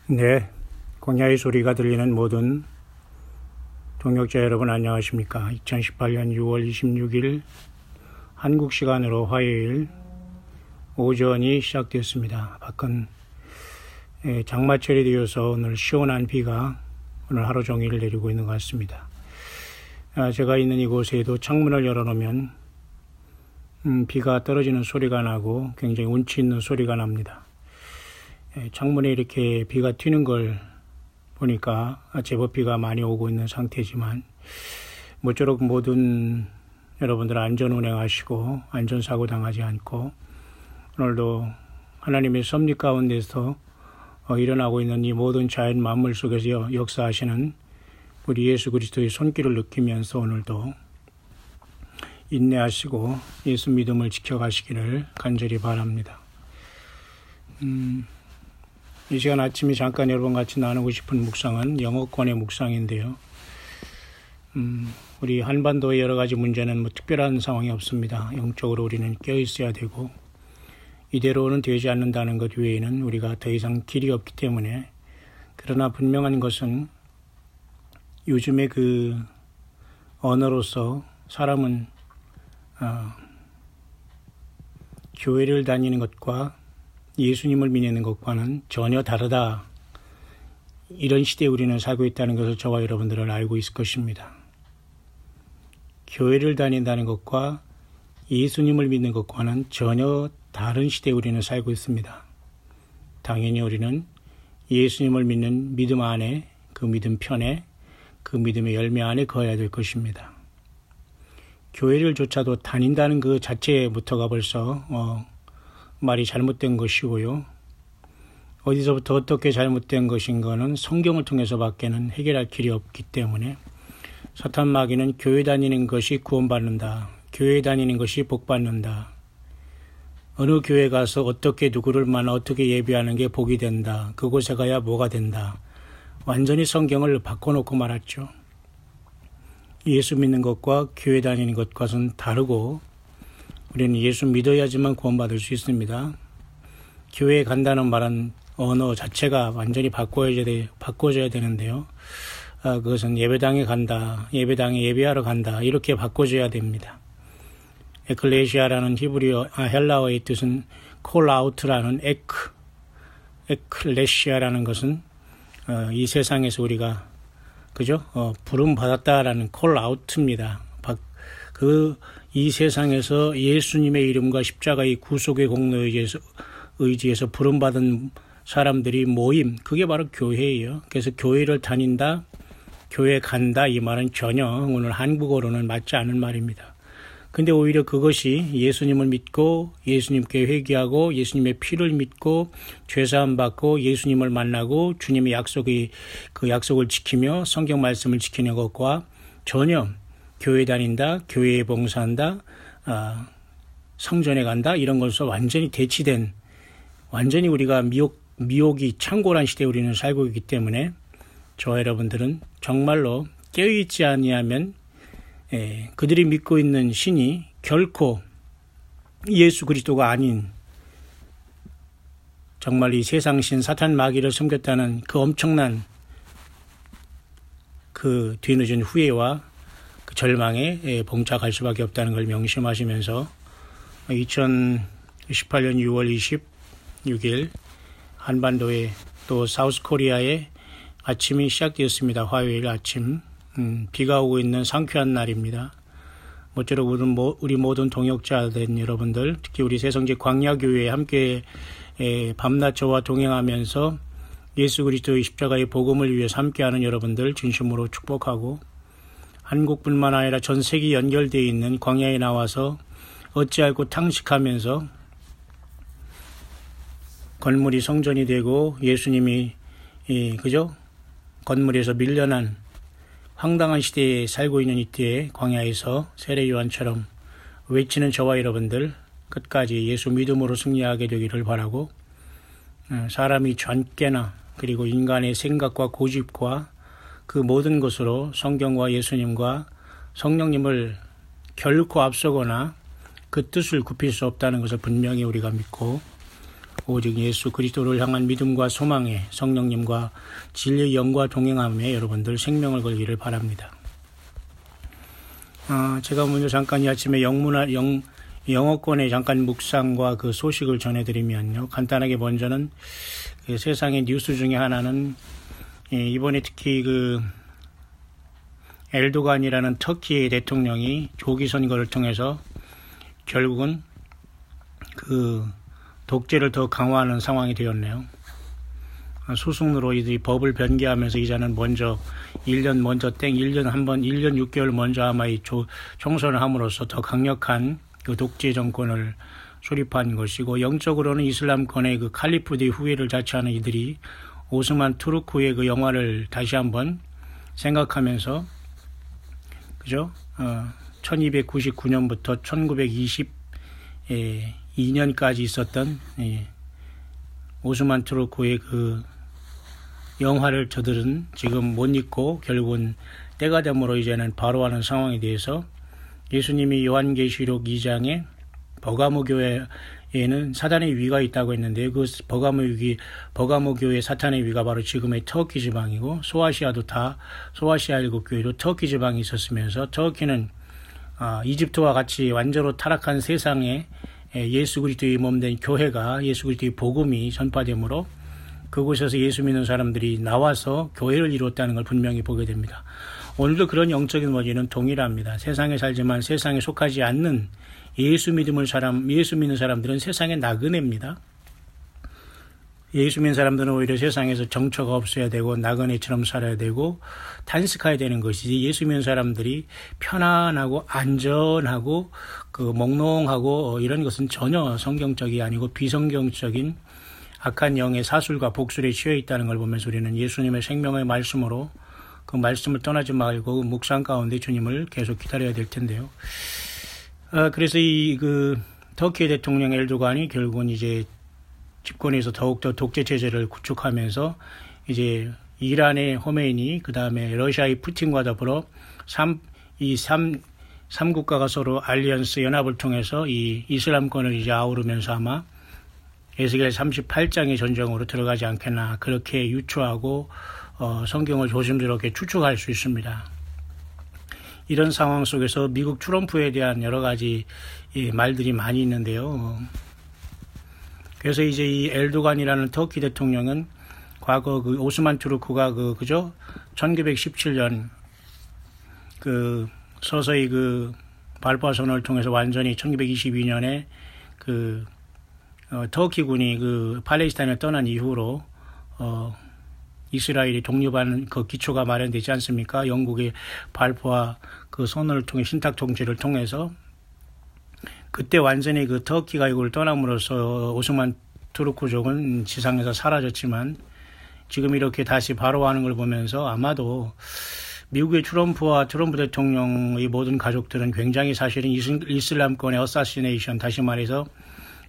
네, 광야의 소리가 들리는 모든 동역자 여러분 안녕하십니까. 2018년 6월 26일 한국 시간으로 화요일 오전이 시작되었습니다. 밖은 장마철이 되어서 오늘 시원한 비가 오늘 하루 종일 내리고 있는 것 같습니다. 제가 있는 이곳에도 창문을 열어놓으면 비가 떨어지는 소리가 나고 굉장히 운치 있는 소리가 납니다. 창문에 이렇게 비가 튀는 걸 보니까 제법 비가 많이 오고 있는 상태지만 모쪼록 모든 여러분들 안전 운행하시고 안전사고 당하지 않고 오늘도 하나님의 섭리 가운데서 일어나고 있는 이 모든 자연 만물 속에서 역사하시는 우리 예수 그리스도의 손길을 느끼면서 오늘도 인내하시고 예수 믿음을 지켜가시기를 간절히 바랍니다. 이 시간 아침에 잠깐 여러분 같이 나누고 싶은 묵상은 영어권의 묵상인데요. 우리 한반도의 여러 가지 문제는 특별한 상황이 없습니다. 영적으로 우리는 깨어있어야 되고 이대로는 되지 않는다는 것 외에는 우리가 더 이상 길이 없기 때문에, 그러나 분명한 것은 요즘의 그 언어로서 사람은 교회를 다니는 것과 예수님을 믿는 것과는 전혀 다르다. 이런 시대에 우리는 살고 있다는 것을 저와 여러분들은 알고 있을 것입니다. 교회를 다닌다는 것과 예수님을 믿는 것과는 전혀 다른 시대에 우리는 살고 있습니다. 당연히 우리는 예수님을 믿는 믿음 안에, 그 믿음 편에, 그 믿음의 열매 안에 거해야 될 것입니다. 교회를 조차도 다닌다는 그 자체부터가 벌써 말이 잘못된 것이고요. 어디서부터 어떻게 잘못된 것인가는 성경을 통해서 밖에는 해결할 길이 없기 때문에 사탄 마귀는 교회 다니는 것이 구원받는다, 교회 다니는 것이 복받는다, 어느 교회 가서 어떻게 누구를 만나 어떻게 예배하는 게 복이 된다, 그곳에 가야 뭐가 된다, 완전히 성경을 바꿔놓고 말았죠. 예수 믿는 것과 교회 다니는 것과는 다르고 우리는 예수 믿어야지만 구원받을 수 있습니다. 교회에 간다는 말은 언어 자체가 완전히 바꿔져야 되는데요. 그것은 예배당에 간다, 예배당에 예배하러 간다, 이렇게 바꿔줘야 됩니다. 에클레시아라는 헬라어의 뜻은 콜아우트라는 에클레시아라는 것은 이 세상에서 우리가 부름 받았다라는 콜아우트입니다. 이 세상에서 예수님의 이름과 십자가의 구속의 공로에 의지해서 부름받은 사람들이 모임, 그게 바로 교회예요. 그래서 교회를 다닌다, 교회 간다, 이 말은 전혀 오늘 한국어로는 맞지 않은 말입니다. 근데 오히려 그것이 예수님을 믿고 예수님께 회개하고 예수님의 피를 믿고 죄사함 받고 예수님을 만나고 주님의 그 약속을 지키며 성경 말씀을 지키는 것과 전혀 교회 다닌다, 교회에 봉사한다, 성전에 간다, 이런 것으로 완전히 대치된, 완전히 우리가 미혹이 창궐한 시대에 우리는 살고 있기 때문에 저와 여러분들은 정말로 깨어있지 아니하면 그들이 믿고 있는 신이 결코 예수 그리스도가 아닌 정말 이 세상신 사탄 마귀를 섬겼다는 그 엄청난 그 뒤늦은 후회와 그 절망에 봉착할 수밖에 없다는 걸 명심하시면서 2018년 6월 26일 한반도에 또 사우스 코리아에 아침이 시작되었습니다. 화요일 아침 비가 오고 있는 상쾌한 날입니다. 모쪼록 우리 모든 동역자 된 여러분들, 특히 우리 새성지 광야교회에 함께 밤낮 저와 동행하면서 예수 그리스도의 십자가의 복음을 위해서 함께하는 여러분들 진심으로 축복하고, 한국뿐만 아니라 전 세계에 연결되어 있는 광야에 나와서 어찌할고 탕식하면서 건물이 성전이 되고 예수님이 건물에서 밀려난 황당한 시대에 살고 있는 이때에 광야에서 세례 요한처럼 외치는 저와 여러분들 끝까지 예수 믿음으로 승리하게 되기를 바라고, 사람이 젊게나 그리고 인간의 생각과 고집과 그 모든 것으로 성경과 예수님과 성령님을 결코 앞서거나 그 뜻을 굽힐 수 없다는 것을 분명히 우리가 믿고, 오직 예수 그리스도를 향한 믿음과 소망에 성령님과 진리의 영과 동행함에 여러분들 생명을 걸기를 바랍니다. 제가 먼저 잠깐 이 아침에 영어권의 잠깐 묵상과 그 소식을 전해드리면요. 간단하게 먼저는 그 세상의 뉴스 중에 하나는 이번에 특히 그 엘도간이라는 터키 대통령이 조기 선거를 통해서 결국은 그 독재를 더 강화하는 상황이 되었네요. 소송으로 이 법을 변개하면서 이제는 먼저 1년 6개월 먼저 아마 이 총선을 함으로써 더 강력한 그 독재 정권을 수립한 것이고, 영적으로는 이슬람권의 그 칼리프드 후예를 자처하는 이들이 오스만 투르크의 그 영화를 다시 한번 생각하면서, 그죠? 1299년부터 1922년까지 있었던 오스만 투르크의 그 영화를 저들은 지금 못 잊고 결국은 때가 됨으로 이제는 바로하는 상황에 대해서 예수님이 요한계시록 2장에 버가모 교회에는 사탄의 위가 있다고 했는데, 그 버가모 교회 사탄의 위가 바로 지금의 터키 지방이고, 소아시아 일곱 교회도 터키 지방이 있었으면서, 터키는 이집트와 같이 완전히 타락한 세상에 예수 그리스도의 몸된 교회가, 예수 그리스도의 복음이 전파되므로 그곳에서 예수 믿는 사람들이 나와서 교회를 이뤘다는 걸 분명히 보게 됩니다. 오늘도 그런 영적인 원리는 동일합니다. 세상에 살지만 세상에 속하지 않는 예수 믿는 사람들은 세상의 나그네입니다. 예수 믿는 사람들은 오히려 세상에서 정처가 없어야 되고 나그네처럼 살아야 되고 탄식해야 되는 것이지, 예수 믿는 사람들이 편안하고 안전하고 그 몽롱하고 이런 것은 전혀 성경적이 아니고 비성경적인 악한 영의 사술과 복술에 취해 있다는 걸 보면서 우리는 예수님의 생명의 말씀으로 그 말씀을 떠나지 말고 묵상 가운데 주님을 계속 기다려야 될 텐데요. 그래서 그 터키 대통령 엘도간이 결국은 이제 집권에서 더욱더 독재 체제를 구축하면서 이제 이란의 호메이니, 그 다음에 러시아의 푸틴과 더불어 3국가가 서로 알리언스 연합을 통해서 이 이슬람권을 이제 아우르면서 아마 에스겔 38장의 전쟁으로 들어가지 않겠나, 그렇게 유추하고 성경을 조심스럽게 추측할 수 있습니다. 이런 상황 속에서 미국 트럼프에 대한 여러 가지 말들이 많이 있는데요. 그래서 이제 이 엘도간이라는 터키 대통령은 과거 그 오스만 투르크가 그죠? 1917년 그 서서히 그 발포 선언을 통해서 완전히 1922년에 그 터키군이 그 팔레스타인을 떠난 이후로 이스라엘이 독립하는 그 기초가 마련되지 않습니까? 영국의 발포와 그 선언을 통해 신탁 통치를 통해서 그때 완전히 그 터키가 이걸 떠남으로써 오스만 투르크족은 지상에서 사라졌지만, 지금 이렇게 다시 바로하는 걸 보면서 아마도 미국의 트럼프 대통령의 모든 가족들은 굉장히 사실은 이슬람권의 어사시네이션, 다시 말해서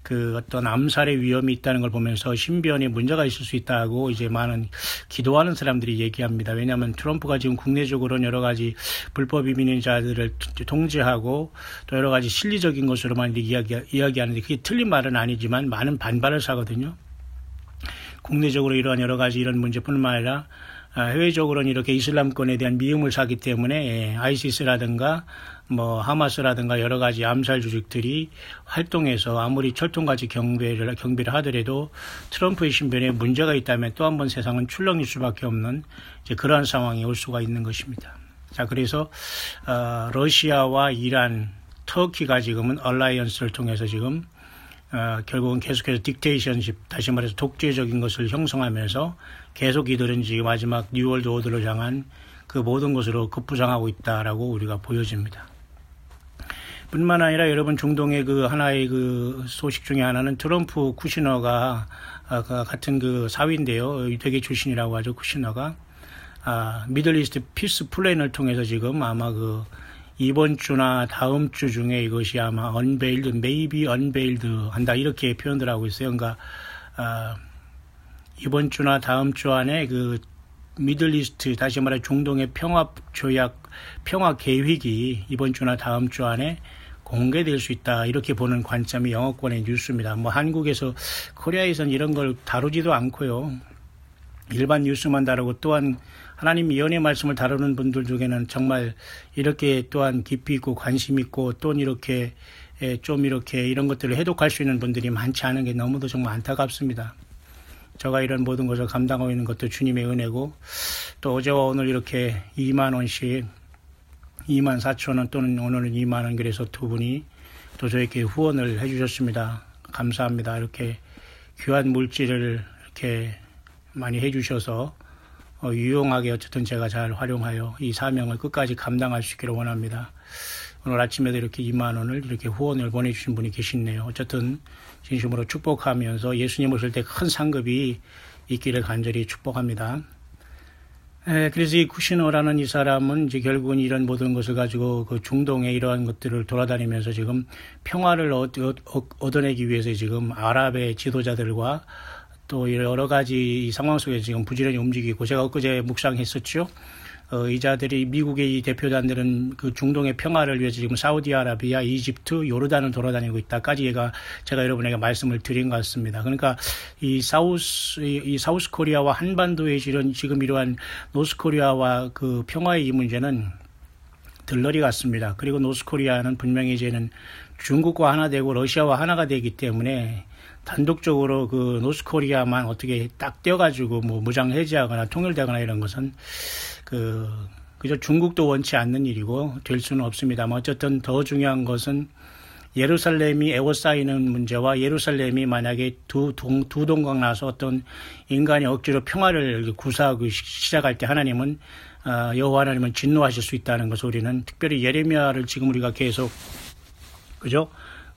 그 어떤 암살의 위험이 있다는 걸 보면서 신변에 문제가 있을 수 있다고 이제 많은 기도하는 사람들이 얘기합니다. 왜냐하면 트럼프가 지금 국내적으로는 여러 가지 불법 이민자들을 통제하고 또 여러 가지 실리적인 것으로만 이야기하는데, 그게 틀린 말은 아니지만 많은 반발을 사거든요. 국내적으로 이러한 여러 가지 이런 문제뿐만 아니라 해외적으로는 이렇게 이슬람권에 대한 미움을 사기 때문에 아이시스라든가 뭐 하마스라든가 여러 가지 암살 조직들이 활동해서 아무리 철통같이 경배를 하더라도 트럼프의 신변에 문제가 있다면 또 한 번 세상은 출렁일 수밖에 없는 이제 그러한 상황이 올 수가 있는 것입니다. 자, 그래서 러시아와 이란, 터키가 지금은 얼라이언스를 통해서 지금 결국은 계속해서 딕테이션십, 다시 말해서 독재적인 것을 형성하면서 계속 이들은 지금 마지막 뉴월드 오더를 향한 그 모든 것으로 급부상하고 있다라고 우리가 보여집니다. 뿐만 아니라 여러분, 중동의 그 하나의 그 소식 중에 하나는 트럼프 쿠시너가 같은 그 사위인데요. 유대계 출신이라고 하죠. 쿠시너가 미들리스트 피스 플랜을 통해서 지금 아마 그 이번 주나 다음 주 중에 이것이 아마 maybe unveiled 한다, 이렇게 표현들 하고 있어요. 그러니까 이번 주나 다음 주 안에 그 미들리스트, 다시 말해 중동의 평화 계획이 이번 주나 다음 주 안에 공개될 수 있다, 이렇게 보는 관점이 영어권의 뉴스입니다. 뭐 한국에서, 코리아에서는 이런 걸 다루지도 않고요. 일반 뉴스만 다루고, 또한 하나님 예언의 말씀을 다루는 분들 중에는 정말 이렇게 또한 깊이 있고 관심 있고 또 이렇게 좀 이렇게 이런 것들을 해독할 수 있는 분들이 많지 않은 게 너무도 정말 안타깝습니다. 제가 이런 모든 것을 감당하고 있는 것도 주님의 은혜고, 또 어제와 오늘 이렇게 2만 원씩 2만 4천 원 또는 오늘은 2만 원, 그래서 두 분이 또 저에게 후원을 해주셨습니다. 감사합니다. 이렇게 귀한 물질을 이렇게 많이 해주셔서 유용하게 어쨌든 제가 잘 활용하여 이 사명을 끝까지 감당할 수 있기를 원합니다. 오늘 아침에도 이렇게 2만 원을 이렇게 후원을 보내주신 분이 계시네요. 어쨌든 진심으로 축복하면서 예수님 오실 때 큰 상급이 있기를 간절히 축복합니다. 그래서 이 쿠시너라는 이 사람은 이제 결국은 이런 모든 것을 가지고 그 중동의 이러한 것들을 돌아다니면서 지금 평화를 얻어내기 위해서 지금 아랍의 지도자들과 또 여러 가지 상황 속에 지금 부지런히 움직이고, 제가 엊그제 묵상했었죠. 이자들이, 미국의 이 대표단들은 그 중동의 평화를 위해서 지금 사우디아라비아, 이집트, 요르단을 돌아다니고 있다까지 제가 여러분에게 말씀을 드린 것 같습니다. 그러니까 이 사우스 코리아와 한반도의 지금 이러한 노스 코리아와 그 평화의 이 문제는 들러리 같습니다. 그리고 노스 코리아는 분명히 이제는 중국과 하나 되고 러시아와 하나가 되기 때문에 단독적으로 그 노스 코리아만 어떻게 딱 떼어가지고 뭐 무장 해제하거나 통일되거나 이런 것은 그저 중국도 원치 않는 일이고 될 수는 없습니다만, 어쨌든 더 중요한 것은 예루살렘이 에워싸이는 문제와, 예루살렘이 만약에 두 동강 나서 어떤 인간이 억지로 평화를 구사하기 시작할 때 하나님은 여호와 하나님은 진노하실 수 있다는 것을 우리는 특별히 예레미야를 지금 우리가 계속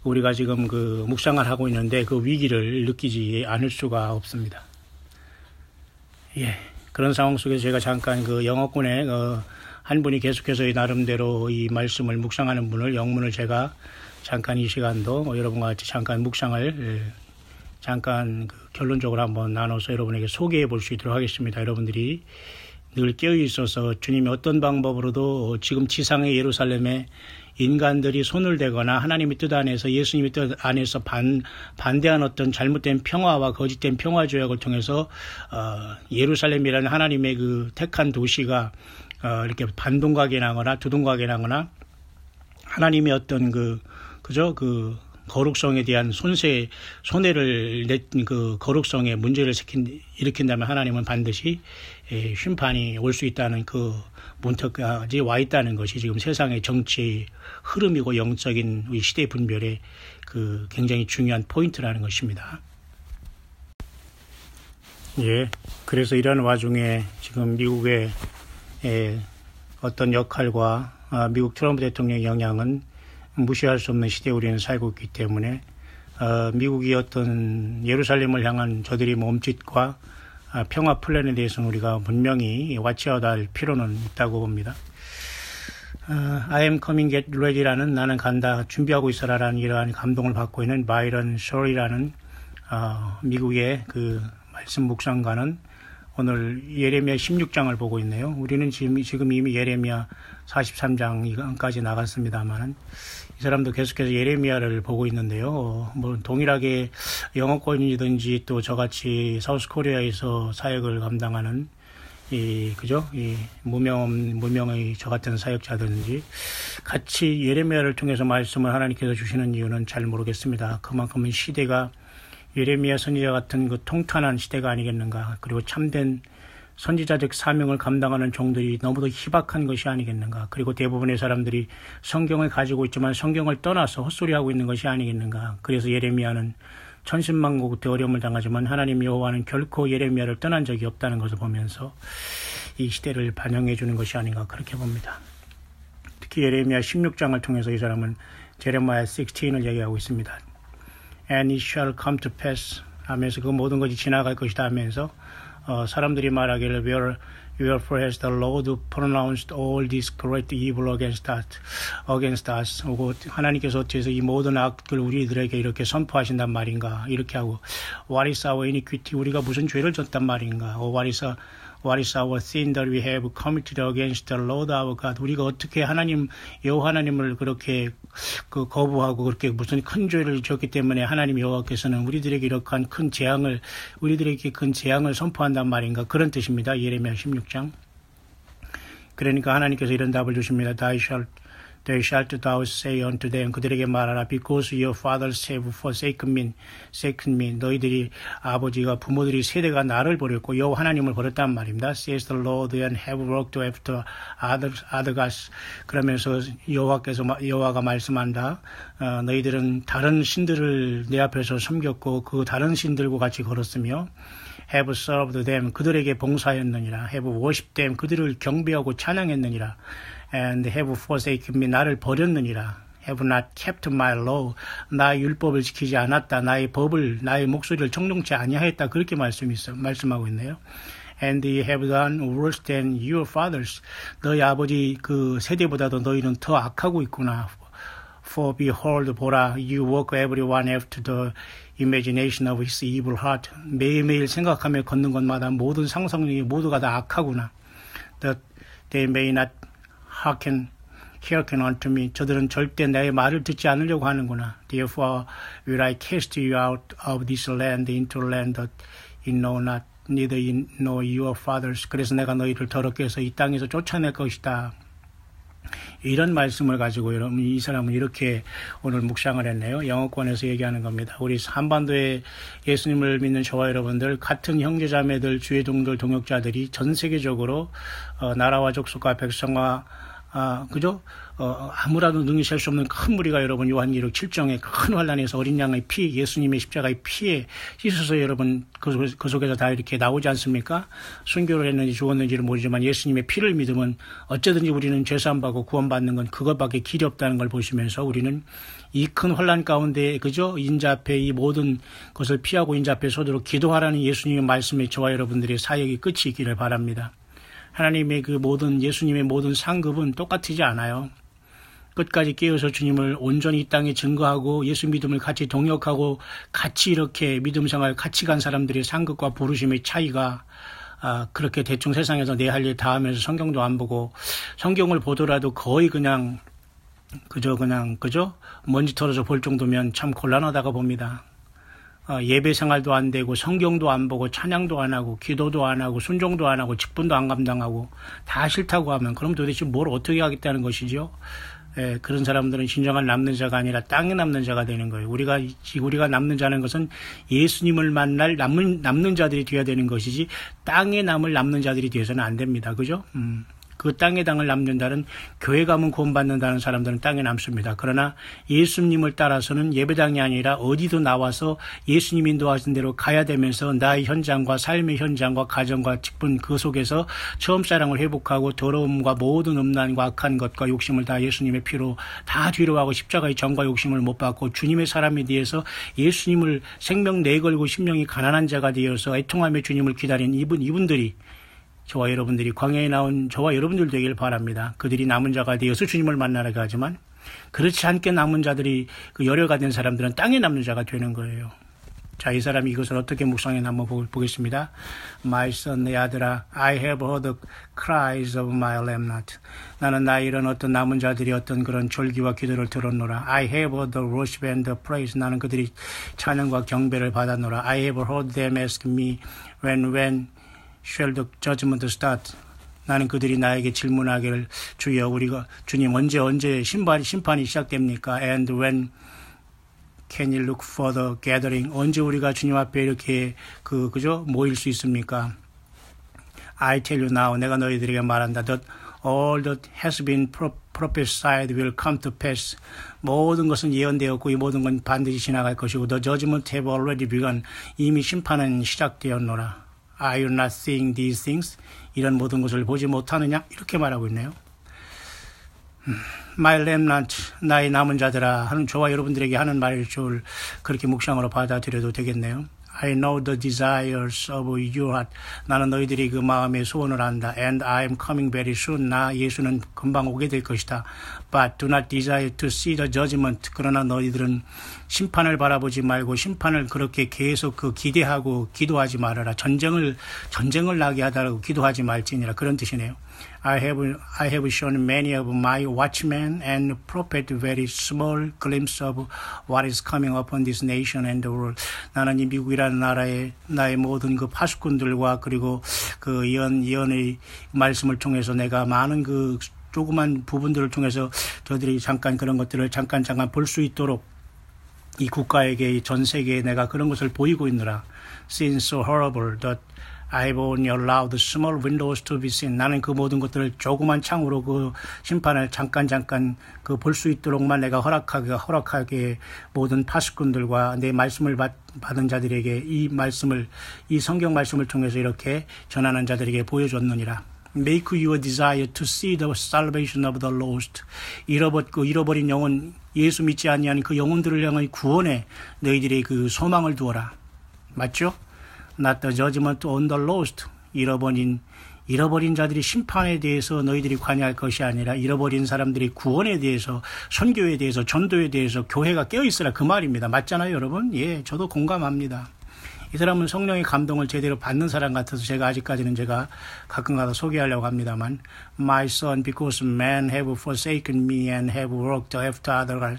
우리가 지금 그 묵상을 하고 있는데 그 위기를 느끼지 않을 수가 없습니다. 예. 그런 상황 속에서 제가 잠깐 그 영어권에 한 분이 계속해서 나름대로 이 말씀을 묵상하는 분을, 영문을 제가 잠깐 이 시간도 여러분과 같이 잠깐 묵상을 잠깐 결론적으로 한번 나눠서 여러분에게 소개해 볼 수 있도록 하겠습니다. 여러분들이 늘 깨어 있어서 주님이 어떤 방법으로도 지금 지상의 예루살렘에 인간들이 손을 대거나 하나님의 뜻 안에서, 예수님의 뜻 안에서 반대한 어떤 잘못된 평화와 거짓된 평화 조약을 통해서 예루살렘이라는 하나님의 그 택한 도시가 이렇게 반동각이 나거나 두동각이 나거나 하나님의 어떤 그 거룩성에 대한 손해를 낸 그 거룩성에 문제를 일으킨다면 하나님은 반드시 심판이 올 수 있다는 그 문턱까지 와 있다는 것이 지금 세상의 정치의 흐름이고 영적인 우리 시대 분별의 그 굉장히 중요한 포인트라는 것입니다. 예, 그래서 이런 와중에 지금 미국의 어떤 역할과 미국 트럼프 대통령의 영향은 무시할 수 없는 시대에 우리는 살고 있기 때문에 미국이 어떤 예루살렘을 향한 저들이 몸짓과 평화 플랜에 대해서는 우리가 분명히 와치아웃할 필요는 있다고 봅니다. I am coming, get ready라는, 나는 간다, 준비하고 있어라라는 이러한 감동을 받고 있는 바이런 셔리라는 미국의 그 말씀 묵상가는 오늘 예레미야 16장을 보고 있네요. 우리는 지금 이미 예레미야 43장까지 나갔습니다만은 이 사람도 계속해서 예레미야를 보고 있는데요. 뭐 동일하게 영어권이든지 또 저같이 사우스 코리아에서 사역을 감당하는 이 무명의 저 같은 사역자든지 같이 예레미야를 통해서 말씀을 하나님께서 주시는 이유는 잘 모르겠습니다. 그만큼은 시대가 예레미야 선지자 같은 그 통탄한 시대가 아니겠는가. 그리고 참된 선지자적 사명을 감당하는 종들이 너무도 희박한 것이 아니겠는가. 그리고 대부분의 사람들이 성경을 가지고 있지만 성경을 떠나서 헛소리하고 있는 것이 아니겠는가. 그래서 예레미야는 천신만고 그때 어려움을 당하지만 하나님 여호와는 결코 예레미야를 떠난 적이 없다는 것을 보면서 이 시대를 반영해 주는 것이 아닌가, 그렇게 봅니다. 특히 예레미야 16장을 통해서 이 사람은 제레마야 16을 얘기하고 있습니다. And it shall come to pass 하면서 그 모든 것이 지나갈 것이다 하면서 사람들이 말하기를 where Wherefore has the Lord pronounced all this great evil against us. 하나님께서 어째서 이 모든 악을 우리들에게 이렇게 선포하신단 말인가? 이렇게 하고 What is our iniquity? 우리가 무슨 죄를 졌단 말인가? What is our sin that we have committed against the Lord our God? 우리가 어떻게 여호와 하나님을 그렇게 거부하고 그렇게 무슨 큰 죄를 졌기 때문에 하나님 여호와께서는 우리들에게 이러한 우리들에게 큰 재앙을 선포한단 말인가? 그런 뜻입니다. 예레미야 16장. 그러니까 하나님께서 이런 답을 주십니다. They shall thou say unto them, 그들에게 말하라. Because your fathers have forsaken me. 너희들이 부모들이 세대가 나를 버렸고 여호와 하나님을 버렸단 말입니다. Says the Lord, and have walked after other gods. 그러면서 여호와가 말씀한다. 너희들은 다른 신들을 내 앞에서 섬겼고 그 다른 신들과 같이 걸었으며 have served them. 그들에게 봉사했느니라. have worshipped them. 그들을 경배하고 찬양했느니라. And have forsaken me. 나를 버렸느니라. Have not kept my law. 나의 율법을 지키지 않았다. 나의 목소리를 청종치 아니하였다. 그렇게 말씀하고 있네요. And you have done worse than your fathers. 너희 아버지 그 세대보다도 너희는 더 악하고 있구나. For behold, 보라, you walk everyone after the imagination of his evil heart. 매일매일 생각하며 걷는 것마다 모든 상상력이 모두가 다 악하구나. That they may not hearken unto me. 저들은 절대 내 말을 듣지 않으려고 하는구나. Therefore will I cast you out of this land into a land that you know not, neither you nor your fathers. 그래서 내가 너희를 더럽게 해서 이 땅에서 쫓아낼 것이다. 이런 말씀을 가지고 여러분 이 사람은 이렇게 오늘 묵상을 했네요. 영어권에서 얘기하는 겁니다. 우리 한반도에 예수님을 믿는 저와 여러분들 같은 형제자매들 주의 동들 동역자들이 전 세계적으로 나라와 족속과 백성과 그죠? 아무라도 능히 셀 수 없는 큰 무리가 여러분 요한계시록 7장의 큰 환란에서 어린 양의 피, 예수님의 십자가의 피에 씻어서 여러분 그 속에서 다 이렇게 나오지 않습니까? 순교를 했는지 죽었는지를 모르지만 예수님의 피를 믿으면 어쩌든지 우리는 죄사함받고 구원받는 건 그것밖에 길이 없다는 걸 보시면서 우리는 이 큰 환란 가운데 그죠? 인자 앞에 이 모든 것을 피하고 인자 앞에 서도록 기도하라는 예수님의 말씀에 저와 여러분들의 사역이 끝이 있기를 바랍니다. 하나님의 예수님의 모든 상급은 똑같지 않아요. 끝까지 깨어서 주님을 온전히 이 땅에 증거하고 예수 믿음을 같이 동역하고 같이 이렇게 믿음 생활 같이 간 사람들의 상급과 부르심의 차이가 그렇게 대충 세상에서 내 할 일 다 하면서 성경도 안 보고 성경을 보더라도 거의 그냥 그저 먼지 털어서 볼 정도면 참 곤란하다고 봅니다. 예배 생활도 안 되고 성경도 안 보고 찬양도 안 하고 기도도 안 하고 순종도 안 하고 직분도 안 감당하고 다 싫다고 하면 그럼 도대체 뭘 어떻게 하겠다는 것이죠? 그런 사람들은 진정한 남는 자가 아니라 땅에 남는 자가 되는 거예요. 우리가 남는 자는 것은 예수님을 만날 남는 자들이 되어야 되는 것이지 땅에 남는 자들이 되어서는 안 됩니다. 그죠? 그 땅의 당을 남는다는 교회 가면 구원받는다는 사람들은 땅에 남습니다. 그러나 예수님을 따라서는 예배당이 아니라 어디도 나와서 예수님 인도하신 대로 가야 되면서 나의 현장과 삶의 현장과 가정과 직분 그 속에서 처음 사랑을 회복하고 더러움과 모든 음란과 악한 것과 욕심을 다 예수님의 피로 다 뒤로하고 십자가의 정과 욕심을 못 받고 주님의 사람이 되어서 예수님을 생명 내걸고 심령이 가난한 자가 되어서 애통하며 주님을 기다린 이분들이 저와 여러분들이 광야에 나온 저와 여러분들 되길 바랍니다. 그들이 남은 자가 되어서 주님을 만나게 하지만 그렇지 않게 남은 자들이 그 열여가 된 사람들은 땅에 남는 자가 되는 거예요. 자, 이 사람이 이것을 어떻게 묵상했나 한번 보겠습니다. My son, 내 아들아, I have heard the cries of my lamb. 나는 나의 이런 어떤 남은 자들이 어떤 그런 졸기와 기도를 들었노라. I have heard the worship and the praise. 나는 그들이 찬양과 경배를 받았노라. I have heard them ask me when shall the judgment start? 나는 그들이 나에게 질문하기를 주님 언제 심판이 시작됩니까? And when can you look for the gathering? 언제 우리가 주님 앞에 이렇게 모일 수 있습니까? I tell you now, 내가 너희들에게 말한다. That all that has been prophesied will come to pass. 모든 것은 예언되었고 이 모든 건 반드시 지나갈 것이고 the judgment have already begun. 이미 심판은 시작되었노라. Are you not seeing these things? 이런 모든 것을 보지 못하느냐? 이렇게 말하고 있네요. My remnant, 나의 남은 자들아 하는 저와 여러분들에게 하는 말을 그렇게 묵상으로 받아들여도 되겠네요. I know the desires of your heart. 나는 너희들이 그 마음의 소원을 안다. And I am coming very soon. 나 예수는 금방 오게 될 것이다. But do not desire to see the judgment. 그러나 너희들은 심판을 바라보지 말고 심판을 그렇게 계속 그 기대하고 기도하지 말아라. 전쟁을 나게 하다라고 기도하지 말지니라. 그런 뜻이네요. I have shown many of my watchmen and prophet very small glimpse of what is coming upon this nation and the world. 나는 이 미국이라는 나라의 나의 모든 그 파수꾼들과 그리고 그 예언의 말씀을 통해서 내가 많은 그 조그만 부분들을 통해서 저들이 잠깐 그런 것들을 잠깐 볼 수 있도록 이 국가에게 전 세계에 내가 그런 것을 보이고 있느라. Since so horrible that I've only allowed small windows to be seen. 나는 그 모든 것들을 조그만 창으로 그 심판을 잠깐 그 볼 수 있도록만 내가 허락하게 모든 파수꾼들과 내 말씀을 받은 자들에게 이 성경 말씀을 통해서 이렇게 전하는 자들에게 보여줬느니라. Make your desire to see the salvation of the lost. 잃어버린 영혼, 예수 믿지 아니하는 그 영혼들을 향한 구원에 너희들의 그 소망을 두어라. 맞죠? Not the judgment on the lost. 잃어버린 자들이 심판에 대해서 너희들이 관여할 것이 아니라 잃어버린 사람들이 구원에 대해서, 선교에 대해서, 전도에 대해서 교회가 깨어있으라 그 말입니다. 맞잖아요, 여러분? 예, 저도 공감합니다. 이 사람은 성령의 감동을 제대로 받는 사람 같아서 아직까지는 제가 가끔가다 소개하려고 합니다만, My son, because men have forsaken me and have worked after other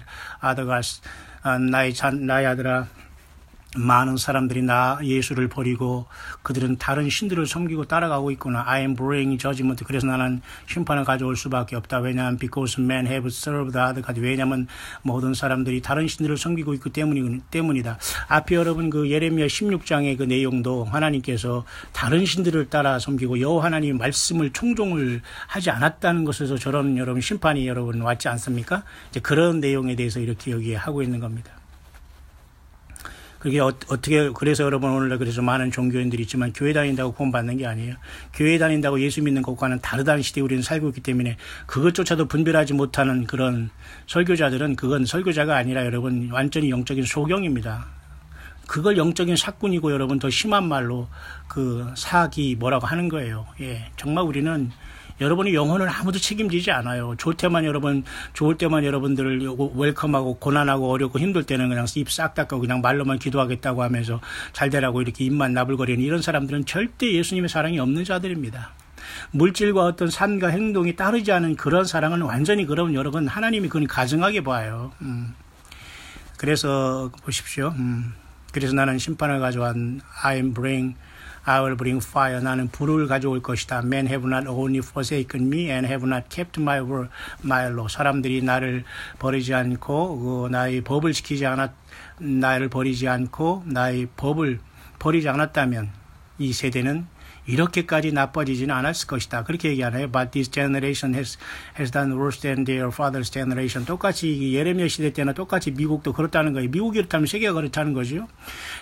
gods. 나의 아들아, 많은 사람들이 예수를 버리고 그들은 다른 신들을 섬기고 따라가고 있구나. I am bringing judgment. 그래서 나는 심판을 가져올 수밖에 없다. 왜냐하면 because men have served other gods. 왜냐하면 모든 사람들이 다른 신들을 섬기고 있기 때문이다. 앞에 여러분 그 예레미야 16장의 그 내용도 하나님께서 다른 신들을 따라 섬기고 여호와 하나님의 말씀을 총종을 하지 않았다는 것에서 저런 여러분 심판이 여러분 왔지 않습니까? 이제 그런 내용에 대해서 이렇게 여기에 하고 있는 겁니다. 그게 그래서 여러분 오늘날 그래서 많은 종교인들이 있지만 교회 다닌다고 구원받는 게 아니에요. 교회 다닌다고 예수 믿는 것과는 다르다는 시대에 우리는 살고 있기 때문에 그것조차도 분별하지 못하는 그런 설교자들은 그건 설교자가 아니라 여러분 완전히 영적인 소경입니다. 그걸 영적인 사꾼이고 여러분 더 심한 말로 그 사기 뭐라고 하는 거예요. 예, 정말 우리는 여러분의 영혼을 아무도 책임지지 않아요. 좋을 때만 여러분들을 웰컴하고 고난하고 어렵고 힘들 때는 그냥 입 싹 닦고 그냥 말로만 기도하겠다고 하면서 잘 되라고 이렇게 입만 나불거리는 이런 사람들은 절대 예수님의 사랑이 없는 자들입니다. 물질과 어떤 삶과 행동이 따르지 않은 그런 사랑은 완전히 그러면 여러분 하나님이 그건 가증하게 봐요. 그래서 보십시오. 그래서 나는 심판을 가져온 I will bring fire. 나는 불을 가져올 것이다. Men have not only forsaken me and have not kept my word, my law. 사람들이 나를 버리지 않고 나의 법을 지키지 나를 버리지 않고 나의 법을 버리지 않았다면 이 세대는 이렇게까지 나빠지지는 않았을 것이다. 그렇게 얘기하네요. But this generation has done worse than their father's generation. 똑같이 예레미야 시대 때나 똑같이 미국도 그렇다는 거예요. 미국이 그렇다면 세계가 그렇다는 거죠.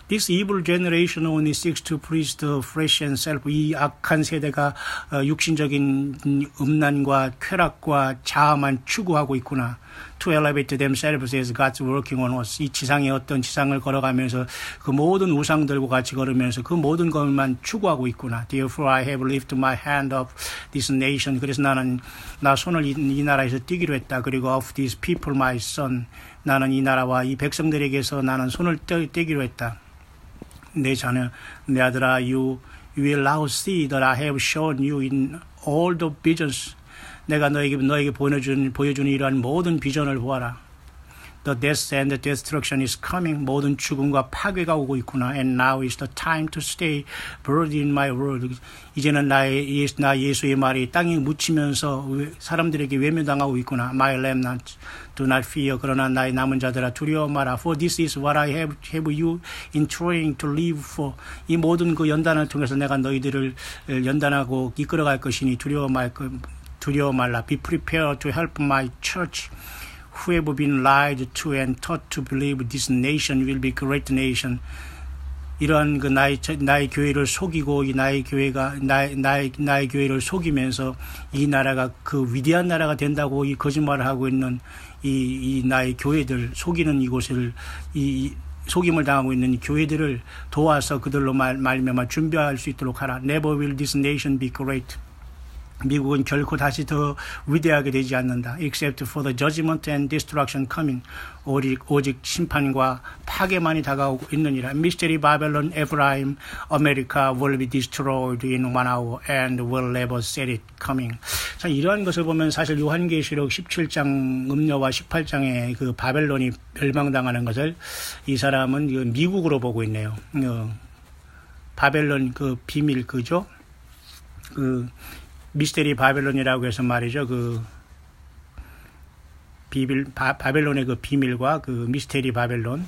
This evil generation only seeks to please the flesh and self. 이 악한 세대가 육신적인 음란과 쾌락과 자아만 추구하고 있구나. To elevate themselves as God's working on us. 이 지상의 어떤 지상을 걸어가면서 그 모든 우상들과 같이 걸으면서 그 모든 것만 추구하고 있구나. Therefore I have lifted my hand of this nation. 그래서 나 손을 이 나라에서 띄기로 했다. 그리고 of these people my son. 나는 이 나라와 이 백성들에게서 나는 손을 떼기로 했다. 내 자녀, 내 아들아, you will now see that I have shown you in all the visions. 내가 너에게 보여주는 이러한 모든 비전을 보아라. The death and the destruction is coming. 모든 죽음과 파괴가 오고 있구나. And now is the time to stay buried in my word. 이제는 나 예수의 말이 땅에 묻히면서 사람들에게 외면당하고 있구나. My remnant, do not fear. 그러나 나의 남은 자들아 두려워 마라. For this is what I have you in trying to live for. 이 모든 그 연단을 통해서 내가 너희들을 연단하고 이끌어갈 것이니 두려워 말라. Be prepared to help my church. Who have been lied to and taught to believe this nation will be great nation. 이러한 그 나의 교회를 속이고 나의 교회를 속이면서 이 나라가 그 위대한 나라가 된다고 이 거짓말을 하고 있는 이 나의 교회들 속이는 이곳을 속임을 당하고 있는 교회들을 도와서 그들로 말미암아 준비할 수 있도록 하라. Never will this nation be great. 미국은 결코 다시 더 위대하게 되지 않는다. Except for the judgment and destruction coming. 오직 심판과 파괴만이 다가오고 있느니라. Mystery Babylon, Ephraim, America will be destroyed in 1 hour and will never see it coming. 자, 이러한 것을 보면 사실 요한계시록 17장 음녀와 18장의 그 바벨론이 멸망당하는 것을 이 사람은 미국으로 보고 있네요. 바벨론 그 비밀 그죠? 미스테리 바벨론이라고 해서 말이죠. 바벨론의 그 비밀과 그 미스테리 바벨론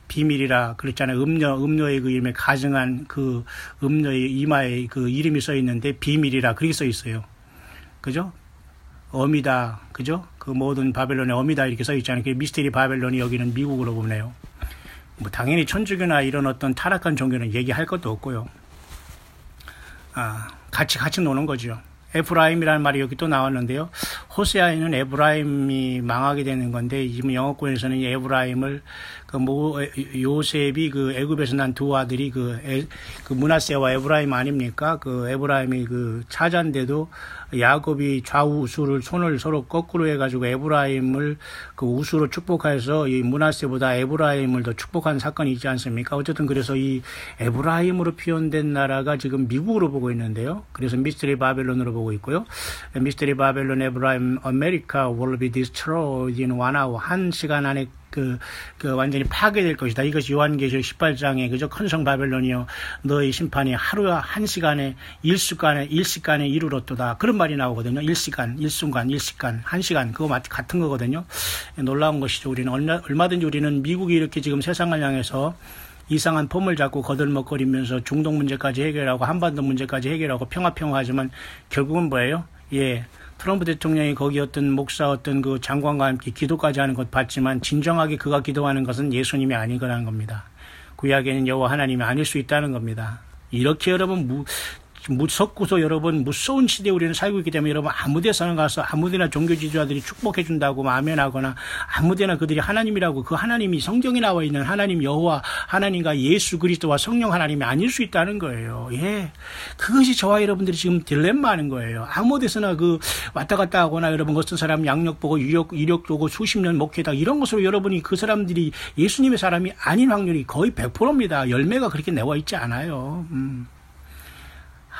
비밀이라 그랬잖아요. 음녀의 그 이름에 가증한 그 음녀의 이마에 그 이름이 써 있는데 비밀이라 그렇게 써 있어요. 그죠? 어미다. 그죠? 그 모든 바벨론의 어미다 이렇게 써 있잖아요. 그 미스테리 바벨론이 여기는 미국으로 보네요. 뭐 당연히 천주교나 이런 어떤 타락한 종교는 얘기할 것도 없고요. 같이 노는 거죠. 에브라임이라는 말이 여기 또 나왔는데요. 호세아에는 에브라임이 망하게 되는 건데, 지금 영어권에서는 이 에브라임을, 요셉이 그 애굽에서 난 두 아들이 그 므낫세와 에브라임 아닙니까? 그 에브라임이 그 차자인데도 야곱이 좌우 우수를 손을 서로 거꾸로 해가지고 에브라임을 그 우수로 축복해서 이 므낫세보다 에브라임을 더 축복한 사건이 있지 않습니까? 어쨌든 그래서 이 에브라임으로 표현된 나라가 지금 미국으로 보고 있는데요. 그래서 미스터리 바벨론으로 보고 있고요. 미스터리 바벨론 에브라임 아메리카 will be destroyed in 1 hour. 1시간 안에 완전히 파괴될 것이다. 이것이 요한계시록 18장에, 그죠? 큰성 바벨론이여, 너의 심판이 하루 1시간에, 일시간에 이르렀도다. 그런 말이 나오거든요. 일순간, 1시간. 그거 같은 거거든요. 놀라운 것이죠. 우리는 얼마든지 우리는 미국이 이렇게 지금 세상을 향해서 이상한 폼을 잡고 거들먹거리면서 중동 문제까지 해결하고 한반도 문제까지 해결하고 평화하지만 결국은 뭐예요? 트럼프 대통령이 거기 어떤 목사 어떤 그 장관과 함께 기도까지 하는 것 봤지만 진정하게 그가 기도하는 것은 예수님이 아니거라는 겁니다. 구약에는 여호와 하나님이 아닐 수 있다는 겁니다. 이렇게 여러분 무섭고서 여러분 무서운 시대에 우리는 살고 있기 때문에 여러분 아무데서나 가서 아무데나 종교 지도자들이 축복해 준다고 아멘하거나 아무데나 그들이 하나님이라고 그 하나님이 성경에 나와 있는 하나님 여호와 하나님과 예수 그리스도와 성령 하나님이 아닐 수 있다는 거예요. 그것이 저와 여러분들이 지금 딜레마하는 거예요. 아무데서나 왔다 갔다 하거나 여러분 어떤 사람 양력 보고 이력 보고 수십 년 목회다 이런 것으로 여러분이 그 사람들이 예수님의 사람이 아닌 확률이 거의 100%입니다. 열매가 그렇게 나와 있지 않아요.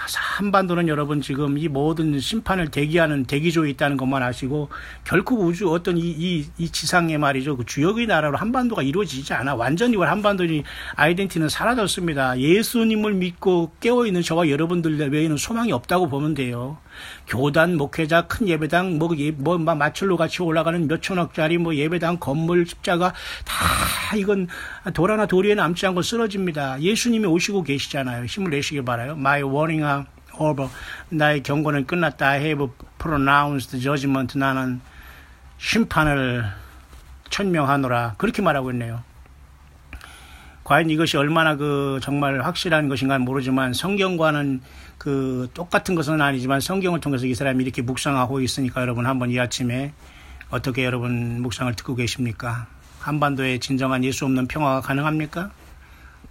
한반도는 여러분 지금 이 모든 심판을 대기하는 대기조에 있다는 것만 아시고 결코 우주 어떤 이 지상에 말이죠. 그 주역의 나라로 한반도가 이루어지지 않아. 완전히 한반도의 아이덴티티는 사라졌습니다. 예수님을 믿고 깨어있는 저와 여러분들 외에는 소망이 없다고 보면 돼요. 교단, 목회자, 큰 예배당, 마철로 같이 올라가는 몇천억짜리 예배당, 건물, 십자가, 다 이건 돌 하나 도리에 남지 않고 쓰러집니다. 예수님이 오시고 계시잖아요. 힘을 내시길 바라요. My warning are over. 나의 경고는 끝났다. I have pronounced judgment. 나는 심판을 천명하노라. 그렇게 말하고 있네요. 과연 이것이 얼마나 정말 확실한 것인가는 모르지만 성경과는 똑같은 것은 아니지만 성경을 통해서 이 사람이 이렇게 묵상하고 있으니까 여러분 한번 이 아침에 어떻게 여러분 묵상을 듣고 계십니까? 한반도에 진정한 예수 없는 평화가 가능합니까?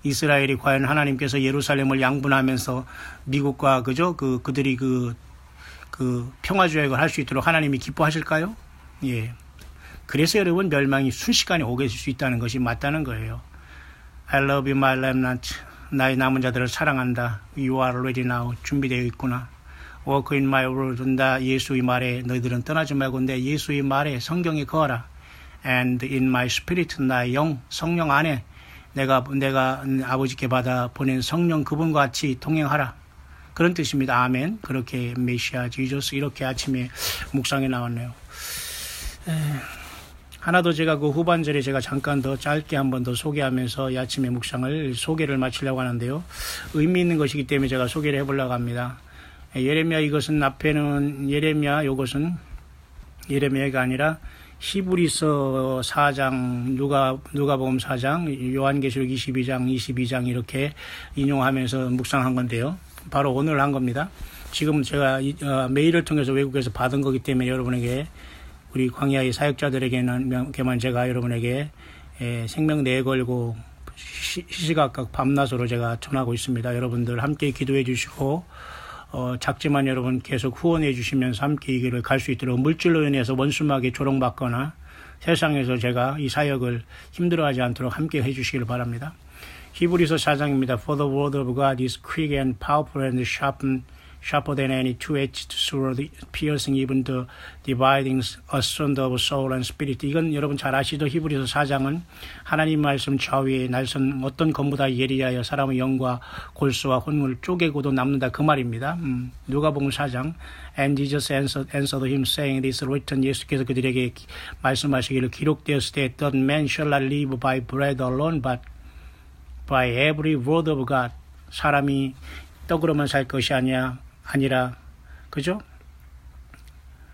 이스라엘이 과연 하나님께서 예루살렘을 양분하면서 미국과 그들이 평화 조약을 할 수 있도록 하나님이 기뻐하실까요? 그래서 여러분 멸망이 순식간에 오게 될 수 있다는 것이 맞다는 거예요. I love you, my remnant. 나의 남은 자들을 사랑한다. You are ready now. 준비되어 있구나. Walk in my word. 나 예수의 말에 너희들은 떠나지 말고 내 예수의 말에 성경에 거하라. And in my spirit. 나의 영, 성령 안에 내가 아버지께 받아 보낸 성령 그분과 같이 동행하라. 그런 뜻입니다. 아멘. 그렇게 메시아 지저스 이렇게 아침에 묵상에 나왔네요. 하나 더 제가 후반절에 제가 잠깐 더 짧게 한 번 더 소개하면서 이 아침에 묵상을 소개를 마치려고 하는데요. 의미 있는 것이기 때문에 제가 소개를 해보려고 합니다. 예레미야 이것은 앞에는 요것은 예레미야가 아니라 히브리서 4장, 누가복음 4장, 요한계시록 22장 이렇게 인용하면서 묵상한 건데요. 바로 오늘 한 겁니다. 지금 제가 메일을 통해서 외국에서 받은 거기 때문에 여러분에게 우리 광야의 사역자들에게만 제가 여러분에게 생명 내걸고 시시각각 밤낮으로 제가 전하고 있습니다. 여러분들 함께 기도해 주시고 작지만 여러분 계속 후원해 주시면서 함께 이 길을 갈 수 있도록 물질로 인해서 원수막에 조롱받거나 세상에서 제가 이 사역을 힘들어하지 않도록 함께 해 주시길 바랍니다. 히브리서 4장입니다. For the word of God is quick and powerful and sharper than any two-edged sword, piercing even the dividing asunder of soul and spirit. 이건 여러분 잘 아시죠? 히브리서 4장은 하나님 말씀 좌우에 날선 어떤 검보다 예리하여 사람의 영과 골수와 혼을 쪼개고도 남는다 그 말입니다. 누가복음 4장. And Jesus answered him saying, This is written. 예수께서 그들에게 말씀하시기를 기록되었을 때 That man shall not live by bread alone, but by every word of God. 사람이 떡으로만 살 것이 아니라 그죠?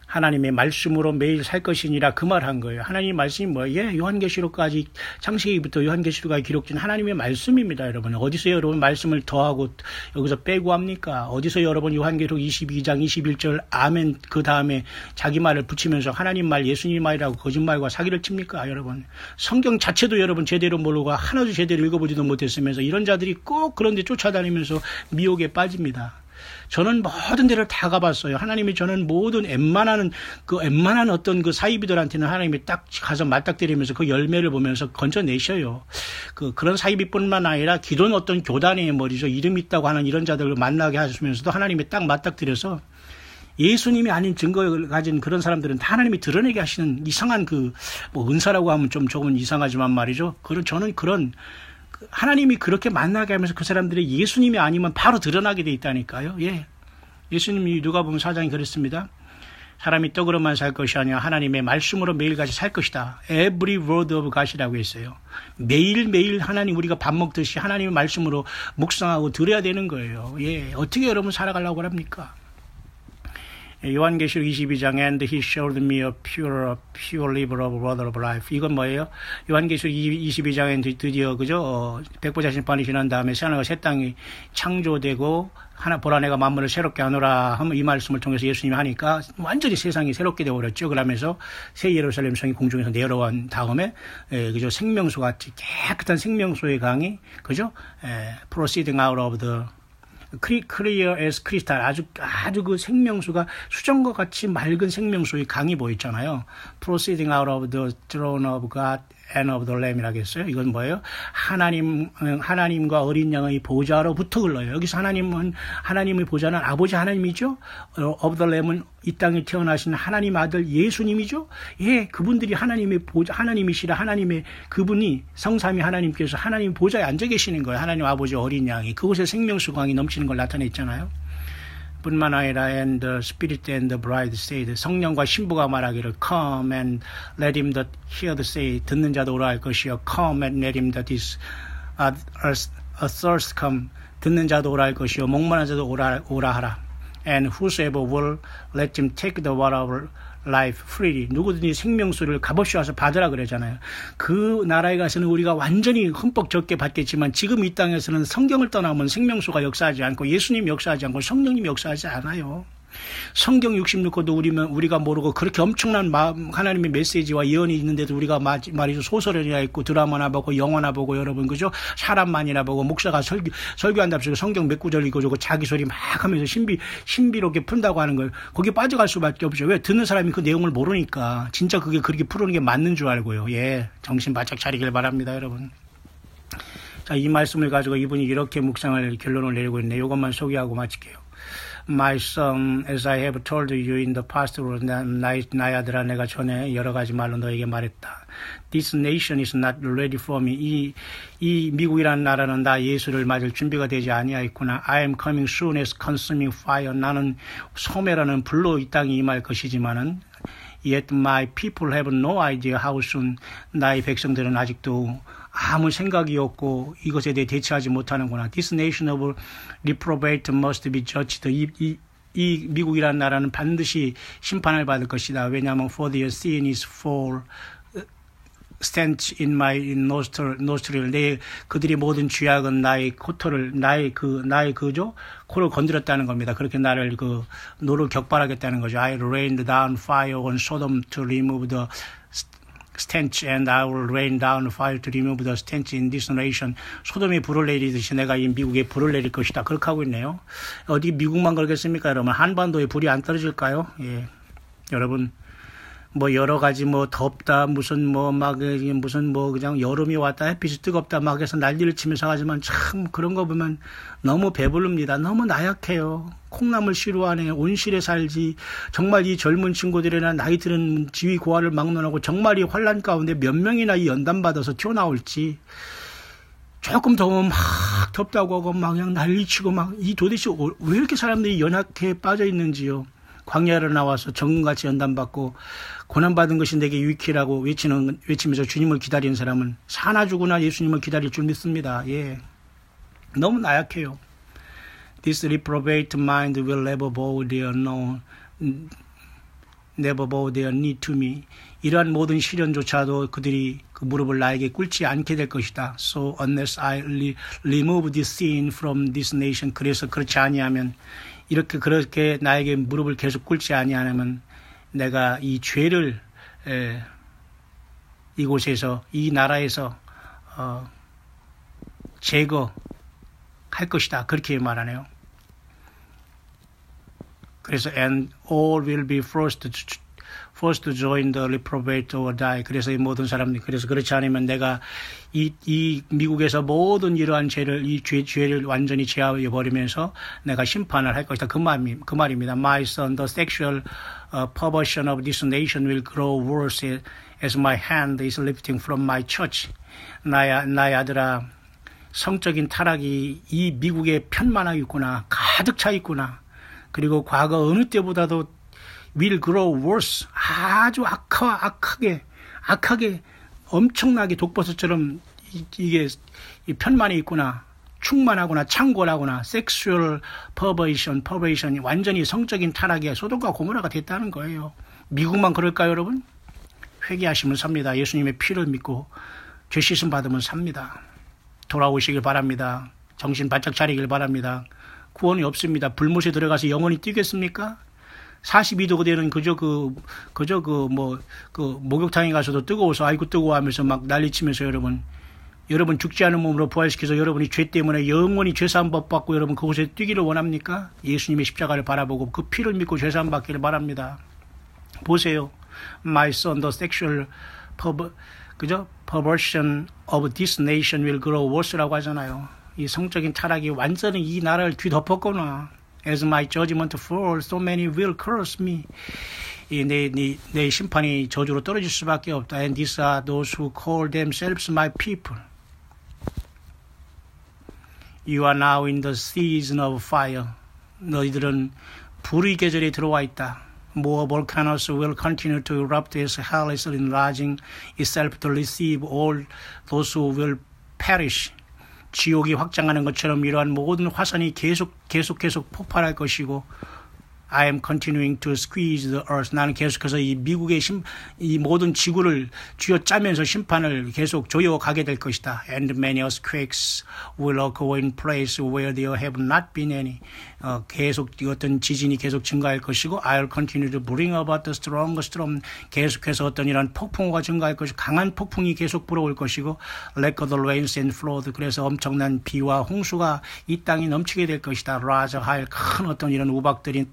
하나님의 말씀으로 매일 살 것이니라 그 말 한 거예요. 하나님의 말씀이 뭐예요? 요한계시록까지 창세기부터 요한계시록까지 기록된 하나님의 말씀입니다. 여러분 어디서 여러분 말씀을 더하고 여기서 빼고 합니까? 어디서 여러분 요한계시록 22장 21절 아멘 그 다음에 자기 말을 붙이면서 하나님 말 예수님 말이라고 거짓말과 사기를 칩니까? 여러분 성경 자체도 여러분 제대로 모르고 하나도 제대로 읽어보지도 못했으면서 이런 자들이 꼭 그런 데 쫓아다니면서 미혹에 빠집니다. 저는 모든 데를 다 가봤어요. 하나님이 저는 모든 웬만한 어떤 그 사이비들한테는 하나님이 딱 가서 맞닥뜨리면서 그 열매를 보면서 건져내셔요. 그런 사이비뿐만 아니라 기존 어떤 교단의 이름 있다고 하는 이런 자들을 만나게 하시면서도 하나님이 딱 맞닥뜨려서 예수님이 아닌 증거를 가진 그런 사람들은 다 하나님이 드러내게 하시는 이상한 은사라고 하면 좀 조금 이상하지만 말이죠. 저는 그런 하나님이 그렇게 만나게 하면서 그 사람들이 예수님이 아니면 바로 드러나게 돼 있다니까요. 예. 예수님이 누가복음 4장이 그랬습니다. 사람이 떡으로만 살 것이 아니라 하나님의 말씀으로 매일같이 살 것이다. Every word of God이라고 했어요. 매일매일 하나님 우리가 밥 먹듯이 하나님의 말씀으로 묵상하고 들어야 되는 거예요. 예. 어떻게 여러분 살아가려고 합니까? 요한계시록 22장 And he showed me a pure river of water of life. 이건 뭐예요? 요한계시록 22장에 드디어 그죠? 백보자 심판이 지난 다음에 새하늘과 새 땅이 창조되고 보라 내가 만물을 새롭게 하노라 하면 이 말씀을 통해서 예수님이 하니까 완전히 세상이 새롭게 되어버렸죠. 그러면서 새 예루살렘 성이 공중에서 내려온 다음에 그죠? 생명수 같이 깨끗한 생명수의 강이 그죠? proceeding out of the clear as crystal 아주 그 생명수가 수정과 같이 맑은 생명수의 강이 보였잖아요. Proceeding out of the throne of God and of the Lamb이라고 했어요. 이건 뭐예요? 하나님과 어린 양의 보좌로부터 흘러요. 여기서 하나님의 보좌는 아버지 하나님이죠. of the Lamb은 이 땅에 태어나신 하나님 아들 예수님이죠. 예, 그분들이 하나님의 보좌, 하나님이시라 하나님의 그분이 성삼위 하나님께서 하나님 보좌에 앉아 계시는 거예요. 하나님 아버지 어린 양이 그곳에 생명수강이 넘치는 걸 나타냈잖아요. 뿐만 아니라 and the spirit and the bride said 성령과 신부가 말하기를 come and let him that hear the say 듣는 자도 오라 할 것이요 come and let him that is athirst come 듣는 자도 오라 할 것이요 목마른 자도 오라 하라 and whosoever will let him take the water of life freely 누구든지 생명수를 값없이 와서 받으라 그러잖아요. 그 나라에 가서는 우리가 완전히 흠뻑 적게 받겠지만 지금 이 땅에서는 성경을 떠나면 생명수가 역사하지 않고 예수님이 역사하지 않고 성령님이 역사하지 않아요. 성경 66권도 우리가 모르고 그렇게 엄청난 하나님의 메시지와 예언이 있는데도 우리가 말이죠 소설이나 있고 드라마나 보고 영화나 보고 여러분 그죠 사람만이나 보고 목사가 설교한답시고 성경 몇 구절 읽어주고 자기 소리 막 하면서 신비롭게 푼다고 하는 걸 거기에 빠져갈 수밖에 없죠. 왜? 듣는 사람이 그 내용을 모르니까 진짜 그게 그렇게 푸는 게 맞는 줄 알고요. 예, 정신 바짝 차리길 바랍니다, 여러분. 자, 이 말씀을 가지고 이분이 이렇게 묵상할 결론을 내리고 있는데 이것만 소개하고 마칠게요. My son, as I have told you in the past, 나의 아들아 내가 전에 여러 가지 말로 너에게 말했다. This nation is not ready for me. 이 미국이라는 나라는 나 예수를 맞을 준비가 되지 아니하였구나. I am coming soon as consuming fire. 나는 소멸하는 불로 이 땅에 임할 것이지만은 Yet my people have no idea how soon. 나의 백성들은 아직도 아무 생각이 없고 이것에 대해 대처하지 못하는구나. This nation of reprobate must be judged. 이 미국이라는 나라는 반드시 심판을 받을 것이다. 왜냐하면 for their sin is fall stench in my nostril. 그들이 모든 죄악은 나의 코털을 나의 코를 건드렸다는 겁니다. 그렇게 나를 노를 격발하겠다는 거죠. I rained down fire on Sodom to remove the stench and I will rain down fire to remove the stench in this nation. 소돔에 불을 내리듯이 내가 이 미국에 불을 내릴 것이다. 그렇게 하고 있네요. 어디 미국만 그러겠습니까, 여러분? 한반도에 불이 안 떨어질까요? 예. 여러분, 뭐 여러 가지 뭐 덥다 무슨 뭐 막 무슨 뭐 그냥 여름이 왔다 햇빛이 뜨겁다 막 해서 난리를 치면서 하지만 참 그런 거 보면 너무 배부릅니다. 너무 나약해요. 콩나물 시루안에 온실에 살지. 정말 이 젊은 친구들이나 나이 드는 지위 고하를 막론하고 정말 이 환란 가운데 몇 명이나 이 연단 받아서 튀어나올지. 조금 더우면 막 덥다고 하고 막 그냥 난리치고 막 이 도대체 왜 이렇게 사람들이 연약해 빠져 있는지요. 광야로 나와서 정금같이 연단받고 고난받은 것이 내게 유익이라고 외치면서 주님을 기다리는 사람은 사나 죽으나 예수님을 기다릴 줄 믿습니다. 예, 너무 나약해요. This reprobate mind will never bow their knee to me. 이러한 모든 시련조차도 그들이 그 무릎을 나에게 꿇지 않게 될 것이다. So unless I remove this sin from this nation. 그래서 그렇지 아니하면 그렇게 나에게 무릎을 계속 꿇지 아니하면 내가 이 죄를 이곳에서 이 나라에서 제거할 것이다. 그렇게 말하네요. 그래서 and all will be forced to join the reprobate or die. 그래서 이 모든 사람들이 그래서 그렇지 않으면 내가 이 미국에서 모든 이러한 죄를 완전히 제하여 버리면서 내가 심판을 할 것이다. 그 말입니다. My son, the sexual perversion of this nation will grow worse as my hand is lifting from my church. 나의 아들아, 성적인 타락이 이 미국에 편만하고 있구나. 가득 차 있구나. 그리고 과거 어느 때보다도 will grow worse. 아주 악하게 엄청나게 독버섯처럼 이게 편만에 있구나. 충만하구나. 창궐하구나. 섹슈얼 퍼버이션이 완전히 성적인 타락에 소돔과 고모라가 됐다는 거예요. 미국만 그럴까요, 여러분? 회개하시면 삽니다. 예수님의 피를 믿고 죄 씻음 받으면 삽니다. 돌아오시길 바랍니다. 정신 바짝 차리길 바랍니다. 구원이 없습니다. 불못에 들어가서 영원히 뛰겠습니까? 42도 그대는 그저 목욕탕에 가서도 뜨거워서 아이고 뜨거워하면서 막 난리치면서 여러분 죽지 않은 몸으로 부활시켜서 여러분이 죄 때문에 영원히 죄사함 법 받고 여러분 그곳에 뛰기를 원합니까? 예수님의 십자가를 바라보고 그 피를 믿고 죄사함 받기를 바랍니다. 보세요. My son, the sexual perversion of this nation will grow worse라고 하잖아요. 이 성적인 타락이 완전히 이 나라를 뒤덮었거나 As my judgment falls, so many will curse me. 내 심판이 저주로 떨어질 수밖에 없다. And these are those who call themselves my people. You are now in the season of fire. 너희들은 불의 계절에 들어와 있다. More volcanoes will continue to erupt as hell is enlarging itself to receive all those who will perish. 지옥이 확장하는 것처럼 이러한 모든 화산이 계속 폭발할 것이고 I am continuing to squeeze the earth. 나는 계속해서 이 미국의 이 모든 지구를 쥐어짜면서 심판을 계속 조여가게 될 것이다. And many earthquakes will occur in place where there have not been any. 계속 어떤 지진이 계속 증가할 것이고 I'll continue to bring about the strongest storm. 계속해서 어떤 이런 폭풍우가 증가할 것이고 강한 폭풍이 계속 불어올 것이고 Like the rains and flood. 그래서 엄청난 비와 홍수가 이 땅에 넘치게 될 것이다. 라저하일 큰 어떤 이런 우박들이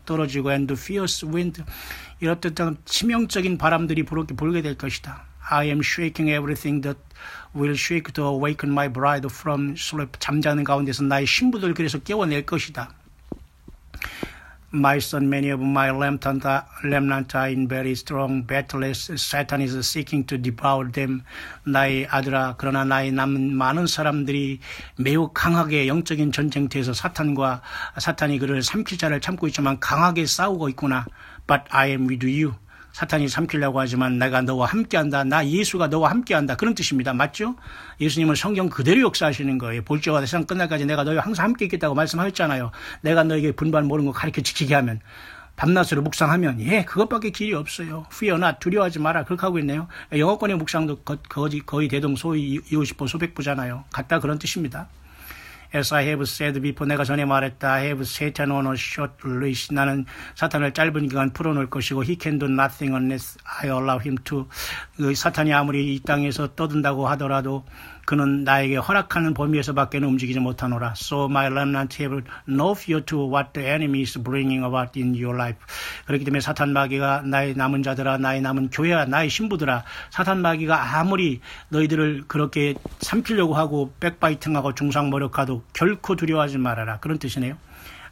떨어지고 and fierce wind. 이렇듯 치명적인 바람들이 불게 될 것이다. I am shaking everything that will shake to awaken my bride from sleep. 잠자는 가운데서 나의 신부들 그래서 깨워낼 것이다. My son, many of my remnant are in very strong battles. Satan is seeking to devour them. 나의 아들아, 그러나 나의 남은 많은 사람들이 매우 강하게 영적인 전쟁터에서 사탄이 그를 삼킬 자를 참고 있지만 강하게 싸우고 있구나. But I am with you. 사탄이 삼키려고 하지만 내가 너와 함께한다. 나 예수가 너와 함께한다. 그런 뜻입니다. 맞죠? 예수님은 성경 그대로 역사하시는 거예요. 볼지어다 세상 끝날까지 내가 너희와 항상 함께 있겠다고 말씀하셨잖아요. 내가 너에게 분반 모르는 거 가르쳐 지키게 하면 밤낮으로 묵상하면 그것밖에 길이 없어요. Fear not. 두려워하지 마라. 그렇게 하고 있네요. 영어권의 묵상도 거의 대동소이 250부 소백부잖아요. 같다 그런 뜻입니다. As I have said before, 내가 전에 말했다. I have Satan on a short leash. 나는 사탄을 짧은 기간 풀어놓을 것이고 He can do nothing unless I allow him to. 사탄이 아무리 이 땅에서 떠든다고 하더라도 그는 나에게 허락하는 범위에서밖에는 움직이지 못하노라. So my remnant have no fear to what the enemy is bringing about in your life. 그렇기 때문에 사탄 마귀가 나의 남은 자들아, 나의 남은 교회야, 나의 신부들아, 사탄 마귀가 아무리 너희들을 그렇게 삼키려고 하고 백바이팅하고 중상모략하도 결코 두려워하지 말아라. 그런 뜻이네요.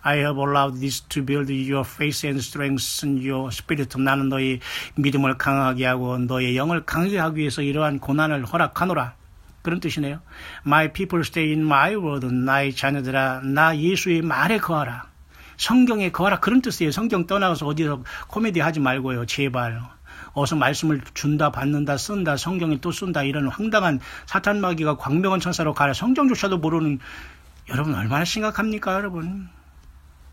I have allowed this to build your faith and strengthen your spirit. 나는 너희 믿음을 강하게 하고 너의 영을 강하게 하기 위해서 이러한 고난을 허락하노라. 그런 뜻이네요. My people stay in my word. 나의 자녀들아, 나 예수의 말에 거하라. 성경에 거하라. 그런 뜻이에요. 성경 떠나가서 어디서 코미디 하지 말고요. 제발. 어서 말씀을 준다, 받는다, 쓴다, 성경에 또 쓴다. 이런 황당한 사탄 마귀가 광명한 천사로 가라. 성경조차도 모르는 여러분 얼마나 심각합니까, 여러분?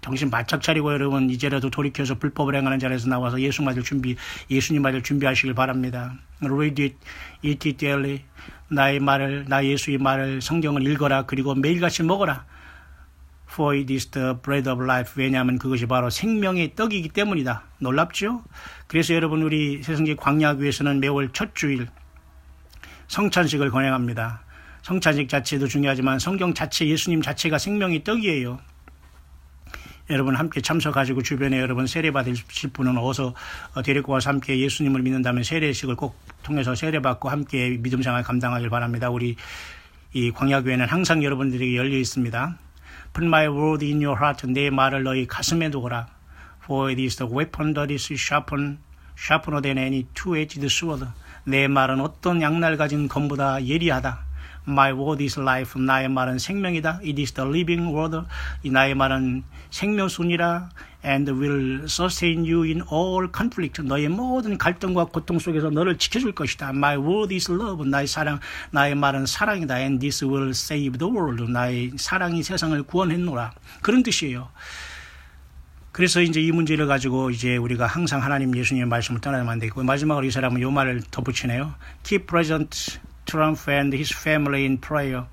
정신 바짝 차리고 여러분 이제라도 돌이켜서 불법을 행하는 자리에서 나와서 예수님 맞을 준비하시길 바랍니다. Read it, eat it daily. 나 예수의 말을 성경을 읽어라. 그리고 매일같이 먹어라. For it is the bread of life. 왜냐하면 그것이 바로 생명의 떡이기 때문이다. 놀랍죠? 그래서 여러분 우리 새성지 광야교회에서는 매월 첫 주일 성찬식을 권행합니다. 성찬식 자체도 중요하지만 성경 자체, 예수님 자체가 생명의 떡이에요. 여러분 함께 참석하시고 주변에 여러분 세례 받으실 분은 어서 데리고 와서 함께 예수님을 믿는다면 세례식을 꼭 통해서 세례받고 함께 믿음생활 감당하길 바랍니다. 우리 이 광야교회는 항상 여러분들에게 열려 있습니다. Put my word in your heart. 내 말을 너희 가슴에 두거라. For it is the weapon that is sharper than any two-edged sword. 내 말은 어떤 양날 가진 검보다 예리하다. My word is life. 나의 말은 생명이다. It is the living word. 나의 말은 생명순이라. And will sustain you in all conflict. 너의 모든 갈등과 고통 속에서 너를 지켜줄 것이다. My word is love. 나의 말은 사랑이다. And this will save the world. 나의 사랑이 세상을 구원했노라. 그런 뜻이에요. 그래서 이제 이 문제를 가지고 이제 우리가 항상 하나님 예수님의 말씀을 떠나면 안 되고 마지막으로 이 사람은 이 말을 덧붙이네요. Keep present Trump and his family in prayer.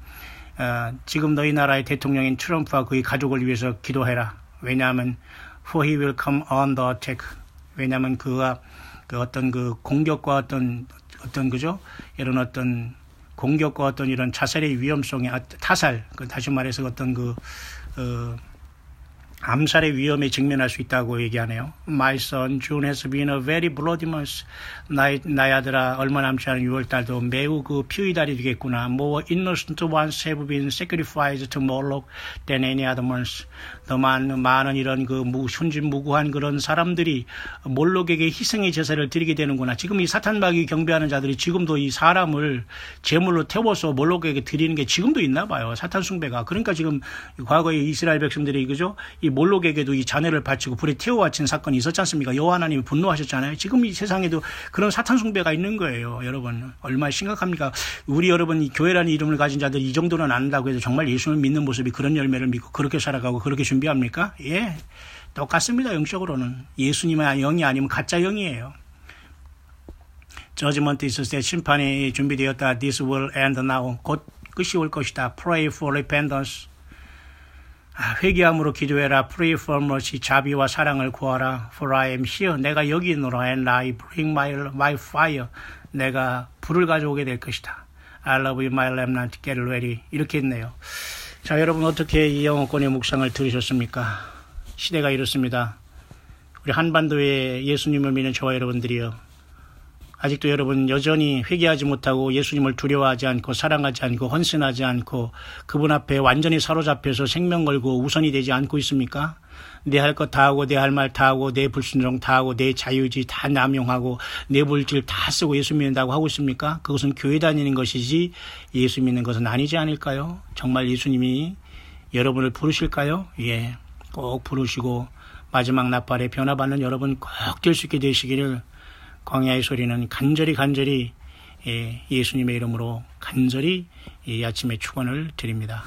지금 너희 나라의 대통령인 트럼프와 그의 가족을 위해서 기도해라. 왜냐하면 for he will come on the attack. 왜냐하면 그가 그 어떤 그 공격과 어떤 그죠? 이런 어떤 공격과 어떤 이런 자살의 위험성에 타살, 다시 말해서 어떤 암살의 위험에 직면할 수 있다고 얘기하네요. My son June has been a very bloody month. 나의 아들아 얼마 남지 않은 6월달도 매우 그 피의 달이 되겠구나. More innocent ones have been sacrificed to Moloch than any other month. 더 많은 이런 그 순진무구한 그런 사람들이 몰록에게 희생의 제사를 드리게 되는구나. 지금 이 사탄마귀 경배하는 자들이 지금도 이 사람을 제물로 태워서 몰록에게 드리는 게 지금도 있나 봐요. 사탄 숭배가. 그러니까 지금 과거에 이스라엘 백성들이 그죠? 이 몰록에게도 이 자녀를 바치고 불에 태워 바친 사건이 있었지 않습니까? 여호와 하나님이 분노하셨잖아요. 지금 이 세상에도 그런 사탄 숭배가 있는 거예요. 여러분 얼마나 심각합니까? 우리 여러분 이 교회라는 이름을 가진 자들이 이 정도는 안다고 해서 정말 예수를 믿는 모습이 그런 열매를 믿고 그렇게 살아가고 그렇게 준비합니까? 예, 똑같습니다. 영적으로는 예수님의 영이 아니면 가짜 영이에요. 저지먼트 있을 때 심판이 준비되었다. This will end now. 곧 끝이 올 것이다. Pray for repentance. 회개함으로 기도해라. Pray for mercy. 자비와 사랑을 구하라. For I am here. 내가 여기 있노라. And I bring my fire. 내가 불을 가져오게 될 것이다. I love you, my remnant. Get ready. 이렇게 했네요. 자, 여러분 어떻게 이 영어권의 묵상을 들으셨습니까? 시대가 이렇습니다. 우리 한반도에 예수님을 믿는 저와 여러분들이요. 아직도 여러분 여전히 회개하지 못하고 예수님을 두려워하지 않고 사랑하지 않고 헌신하지 않고 그분 앞에 완전히 사로잡혀서 생명 걸고 우선이 되지 않고 있습니까? 내 할 것 다 하고 내 할 말 다 하고 내 불순종 다 하고 내 자유의지 다 남용하고 내 물질 다 쓰고 예수 믿는다고 하고 있습니까? 그것은 교회 다니는 것이지 예수 믿는 것은 아니지 않을까요? 정말 예수님이 여러분을 부르실까요? 예, 꼭 부르시고 마지막 나팔에 변화받는 여러분 꼭 될 수 있게 되시기를 광야의 소리는 간절히 예수님의 이름으로 간절히 이 아침에 축원을 드립니다.